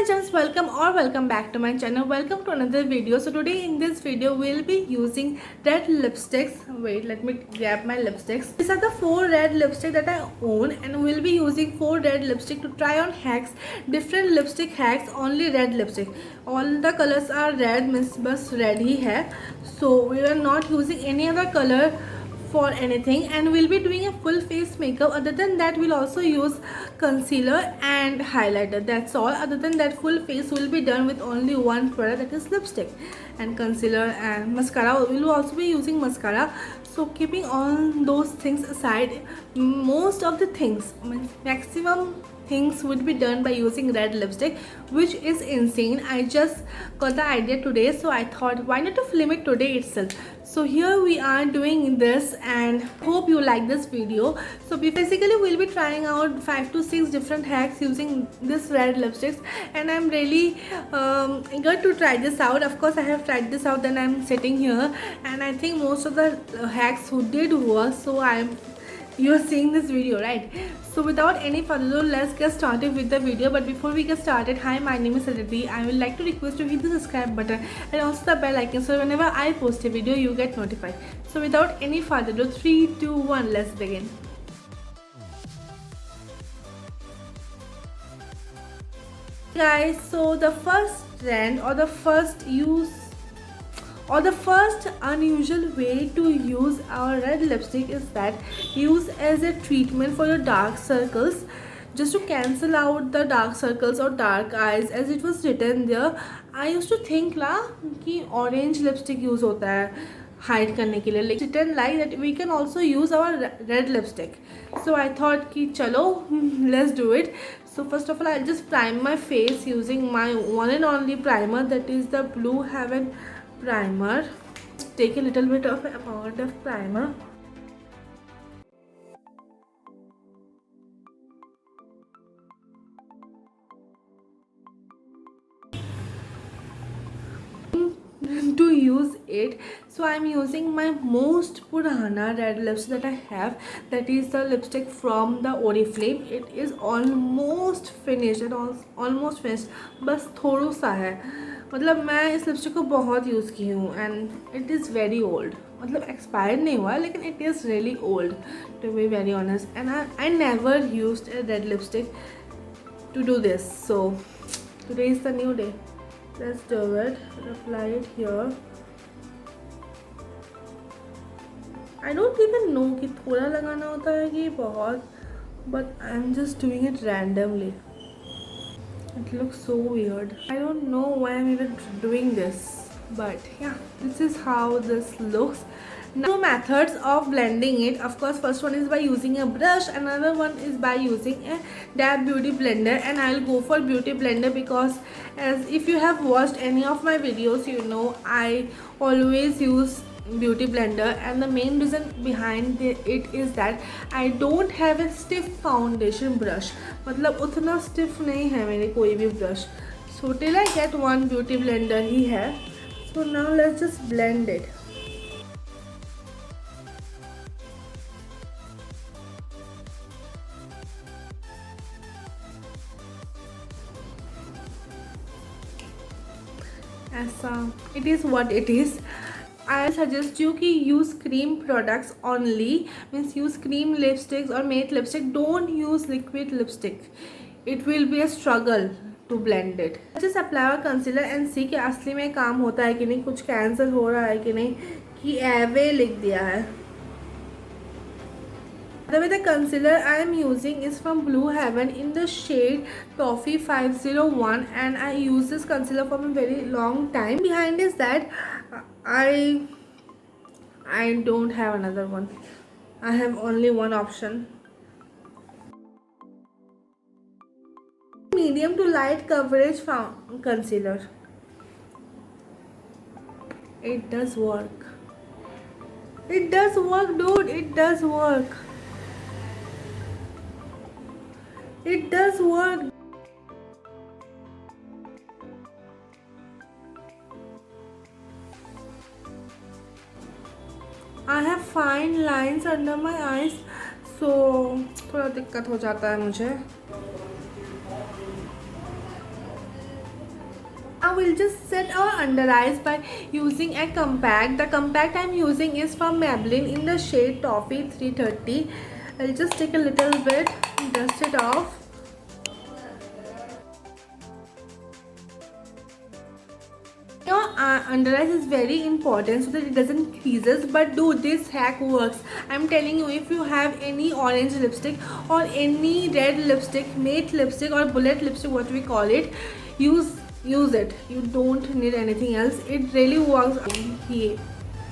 Just welcome back to my channel. Welcome to another video. So today in this video we'll be using red lipsticks. Wait, let me grab my lipsticks. These are the 4 red lipsticks that I own, and we'll be using 4 red lipstick to try on hacks, different lipstick hacks, only red lipstick. All the colors are red, means bas red hi hai. So we are not using any other color for anything, and we'll be doing a full face makeup. Other than that, we'll also use concealer and highlighter. That's all. Other than that, full face will be done with only one product, that is lipstick and concealer and mascara. We'll also be using mascara. So keeping all those things aside, most of the things, maximum things would be done by using red lipstick, which is insane. I just got the idea today, so I thought why not to film it today itself. So here we are doing this, and hope you like this video. So basically we'll be trying out 5 to 6 different hacks using this red lipsticks, and I'm really eager to try this out. Of course I have tried this out, then I'm sitting here, and I think most of the hacks who did work, so you're seeing this video, right? So without any further ado, let's get started with the video. But before we get started, hi, my name is Aditi. I would like to request you to hit the subscribe button and also the bell icon, so whenever I post a video you get notified. So without any further ado, 3 2 1, let's begin. Guys, so the first trend or the first unusual way to use our red lipstick is that use as a treatment for your dark circles, just to cancel out the dark circles or dark eyes. As it was written there, I used to think ला कि orange lipstick use होता है hide करने के लिए, like written like that we can also use our red lipstick. So I thought कि चलो let's do it. So first of all, I'll just prime my face using my one and only primer, that is the Blue Heaven primer. Take a little bit of amount of primer. To use it, so I'm using my most purana red lipstick that I have, that is the lipstick from the Oriflame. It is almost finished and almost finished, बस थोड़ा सा है. मतलब मैं इस lipstick को बहुत use की हूँ, and it is very old. मतलब एक्सपायर नहीं हुआ, लेकिन it is really old, to be very honest. And I never used a red lipstick to do this. So today is the new day. Let's do it. Apply it here. I don't even know कि थोड़ा लगाना होता है कि बहुत, but I'm just doing it randomly. It looks so weird. I don't know why I'm even doing this, but yeah, this is how this looks. Now, two methods of blending it. Of course, first one is by using a brush, another one is by using a dab beauty blender, and I'll go for beauty blender because, as if you have watched any of my videos, you know I always use beauty blender, and the main reason behind it is that I don't have a stiff foundation brush. मतलब उतना stiff नहीं है मेरे कोई भी brush. So till I get one beauty blender ही है. So now let's just blend it. ऐसा it is what it is. I suggest you कि use cream products only, means use cream lipsticks or matte lipstick. Don't use liquid lipstick. It will be a struggle to blend it. Just apply our concealer and see कि असली में काम होता है कि नहीं, कुछ कैंसिल हो रहा है कि नहीं, कि एवे लिख दिया है. The way the concealer I am using is from Blue Heaven in the shade Toffee 501, and I use this concealer for a very long time. Behind is that I don't have another one. I have only one option. Medium to light coverage concealer. It does work. It does work, dude. It does work. It does work. I have fine lines under my eyes, so थोड़ा दिक्कत हो जाता है मुझे. Now we'll just set our under eyes by using a compact. The compact I'm using is from Maybelline in the shade Toffee 330. I'll just take a little bit, dust it off. Your under eyes is very important so that it doesn't creases, but dude, this hack works. I'm telling you, if you have any orange lipstick or any red lipstick, matte lipstick or bullet lipstick, what we call it, use it. You don't need anything else. It really works here.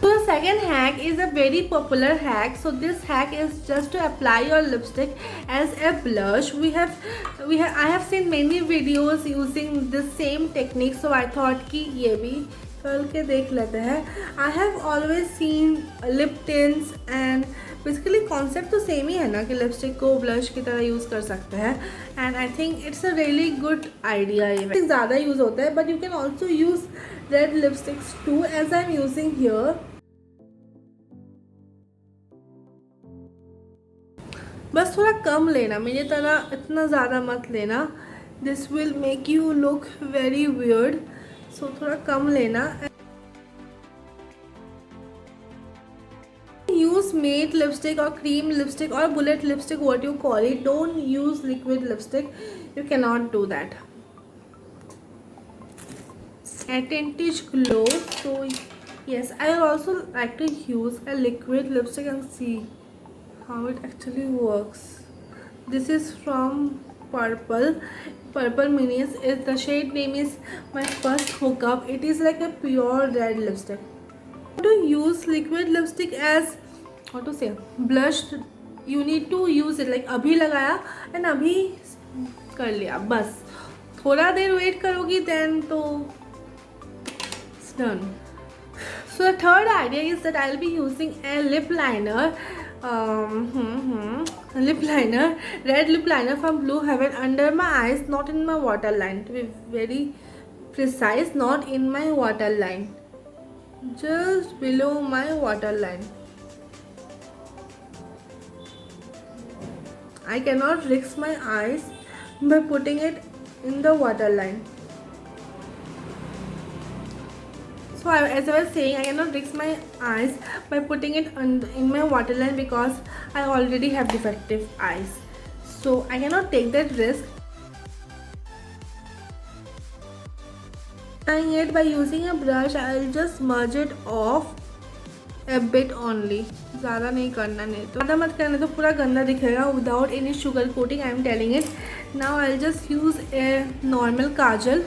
So the second hack is a very popular hack. So this hack is just to apply your lipstick as a blush. I have seen many videos using the same technique, so I thought कि ये भी करके देख लेते हैं. I have always seen lip tints and basically concept तो same ही है ना कि लिपस्टिक को ब्लश की तरह यूज़ कर सकते हैं. And I think it's a really good idea. ये ज़्यादा यूज़ होता है, but you can also use red lipsticks too, as I'm using here. बस थोड़ा कम लेना, मेरी तरह इतना ज़्यादा मत लेना. This will make you look very weird. So थोड़ा कम लेना. यूज़ मेट लिपस्टिक और क्रीम लिपस्टिक और bullet lipstick, what you call it. Don't use liquid lipstick. You can not do that. Tintage glow. So yes, I will also like to use a liquid lipstick and see how it actually works. This is from Purple Minis. The shade name is my first hookup. It is like a pure red lipstick. To use liquid lipstick as what to say blush, you need to use it like अभी लगाया and अभी कर लिया. बस थोड़ा देर wait करोगी then तो it's done. So the third idea is that I'll be using a lip liner. Lip liner, red lip liner from Blue Heaven under my eyes, not in my waterline. To be very precise, not in my waterline, just below my waterline. I cannot risk my eyes by putting it in the waterline. So as I was saying, I cannot risk my eyes by putting it in my waterline because I already have defective eyes. So I cannot take that risk. Applying it by using a brush, I will just smudge it off a bit only. ज़्यादा नहीं करना, नहीं तो ज़्यादा मत करना तो पूरा गंदा दिखेगा. Without any sugar coating, I am telling it. Now I will just use a normal kajal.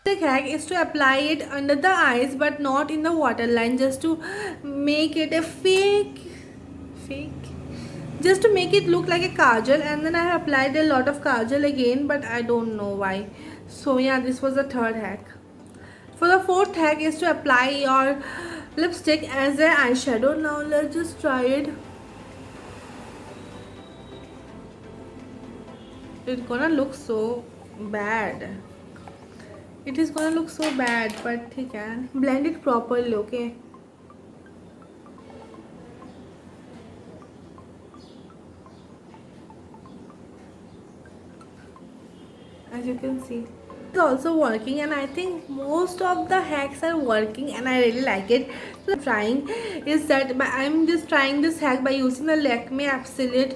The hack is to apply it under the eyes but not in the waterline, just to make it a fake, just to make it look like a kajal. And then I have applied a lot of kajal again, but I don't know why. So yeah, this was the third hack. For the fourth hack is to apply your lipstick as an eyeshadow. Now let's just try it. It's gonna look so bad. It is gonna look so bad, but ठीक है. Blend it properly, okay? As you can see, it's also working, and I think most of the hacks are working, and I really like it. So trying is that I'm just trying this hack by using the Lakme Absolute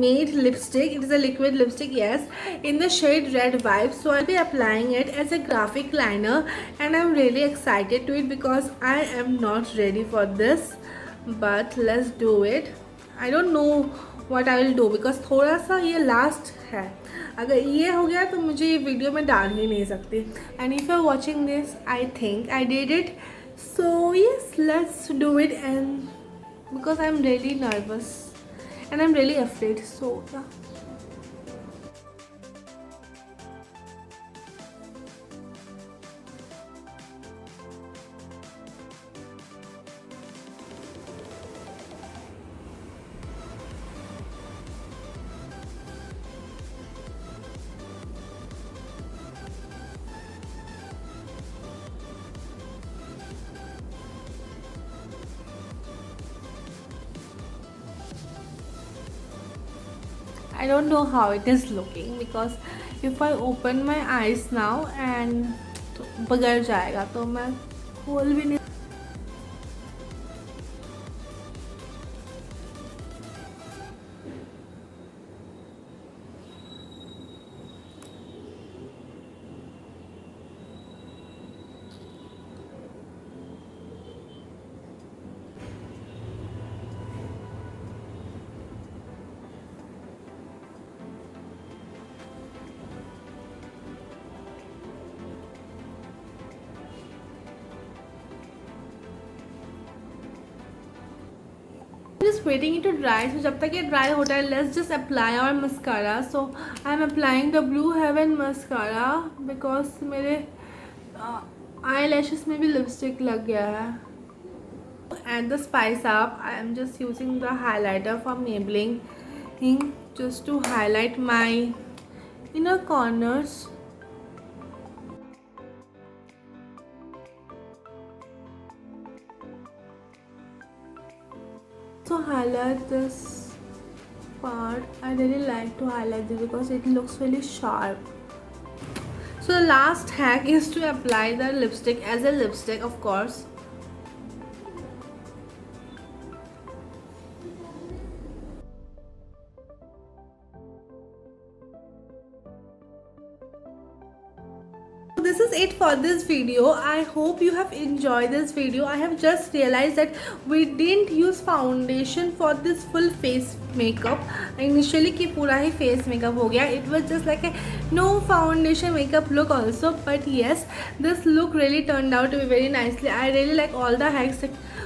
Matte lipstick. It is a liquid lipstick, yes, in the shade Red Vibe. So I'll be applying it as a graphic liner, and I'm really excited to it because I am not ready for this, but let's do it. I don't know what I will do because थोड़ा सा ये last है. अगर ये हो गया तो मुझे ये वीडियो में डाल ही नहीं सकती. And if you're watching this, I think I did it. So yes, let's do it. And because I'm really nervous and I'm really afraid, so yeah. I don't know how it is looking, because if I open my eyes now and तो बगैर जाएगा तो मैं खोल भी नहीं. Just waiting it to dry. So जब तक ये dry होता है, let's just apply our mascara. So I am applying the Blue Heaven mascara because मेरे eyelashes में भी lipstick लग गया है. And the spice up, I am just using the highlighter from Maybelline just to highlight my inner corners. So highlight this part. I really like to highlight this because it looks really sharp. So the last hack is to apply the lipstick as a lipstick, of course. This is it for this video. I hope you have enjoyed this video. I have just realized that we didn't use foundation for this full face makeup. Initially कि पूरा ही face makeup हो गया. It was just like a no foundation makeup look also. But yes, this look really turned out to be very nicely. I really like all the hacks.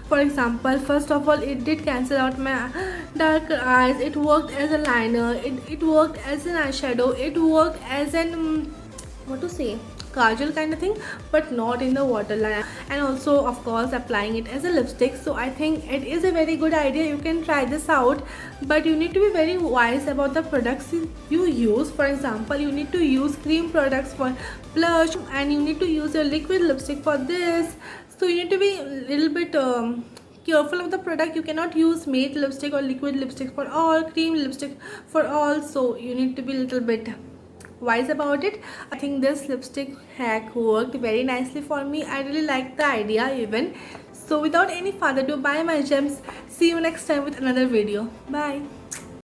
For example, first of all, it did cancel out my dark eyes. It worked as a liner. It worked as an eyeshadow. It worked as an what to say, kajal kind of thing, but not in the waterline. And also of course applying it as a lipstick. So I think it is a very good idea. You can try this out, but you need to be very wise about the products you use. For example, you need to use cream products for blush, and you need to use your liquid lipstick for this. So you need to be a little bit careful of the product. You cannot use matte lipstick or liquid lipstick for all, cream lipstick for all. So you need to be a little bit wise about it. I think this lipstick hack worked very nicely for me. I really like the idea even. So without any further ado, bye my gems. See you next time with another video. Bye.